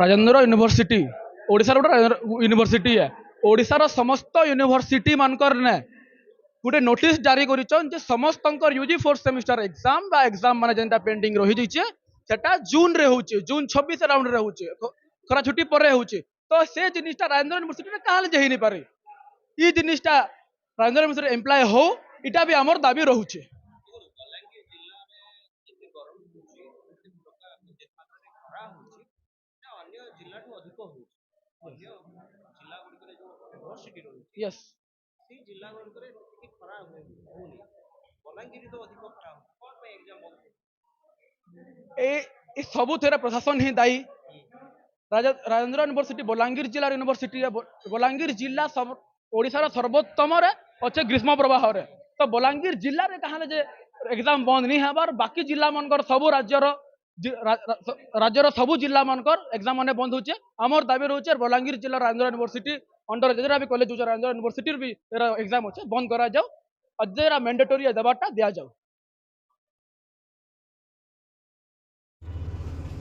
Rajendra university Odisha गोटे university है। ओडिशार समस्त यूनिवर्सिटी मानकर ने गोटे नोटिस जारी करिछन जे समस्त यूजी फोर्थ सेमिस्टर एग्जाम बा एग्जाम माने जेंटा पेंडिंग रही जाइए सेटा जून रे होचे, जून 26 राउंड रे होचे, खरा छुट्टी पर होचे। तो से जिनिसटा राजेंद्र यूनिवर्सिटी रे काहे जे हिनी पारे ई जिनिसटा राजेंद्र यूनिवर्सिटी एम्प्लॉय हो इटा भी हमर दाबी रहूचे। यस ए सबुथिरे प्रशासन ही दायी। राजेंद्र यूनिवर्सिटी बलांगीर जिला यूनिवर्सिटी बलांगीर जिला ओडिशार सर्वोत्तम अच्छे ग्रीष्म प्रवाह रे तो बलांगीर जिले में कहा जे एग्जाम बंद नहीं हबार बाकी जिला मनकर सबू राज्यर सबू जिला मनकर एग्जाम माने बंद होचे। आमर दाबी रोचे बलांगीर जिला राजेंद्र यूनिवर्सिटी अंडर जेरा भी कॉलेज होचे राजेंद्र यूनिवर्सिटी भी एग्जाम होचे बंद करा जाओ अजेरा मैंडेटरी देवाटा दिया जाओ।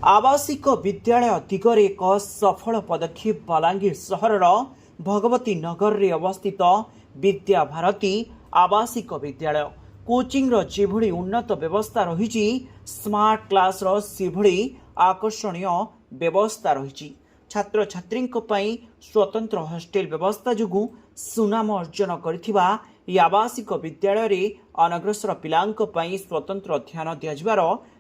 आवासिक विद्यालय दिगरे एक सफल पदक्षेप बलांगीर सहर भगवती नगर रे अवस्थित विद्या भारती आवासिक विद्यालय कोचिंग जेभଳି उन्नत व्यवस्था रही स्मार्ट क्लास सेभଳି आकर्षणीय व्यवस्था रही छात्र छात्री स्वतंत्र हॉस्टेल व्यवस्था जोगु सुनाम अर्जन करथिबा ई आवासिक विद्यालय रे अनग्रसर पिलांक पई स्वतंत्र ध्यान दियाजिबार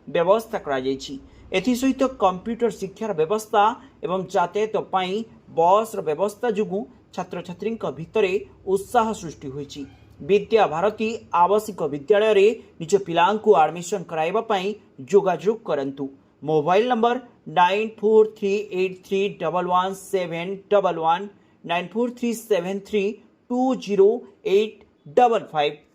व्यवस्था करा जायछि। एसहित कंप्यूटर शिक्षार व्यवस्था एवं यातायात पई बस व्यवस्था जोगु छात्र छात्री भितर उत्साह सृष्टि होइछि। विद्या भारती आवासिक विद्यालय रे निज पिलांकु एडमिशन कराइबा पई जोगाजोग करंतु। Mobile number 9438311711 9437320855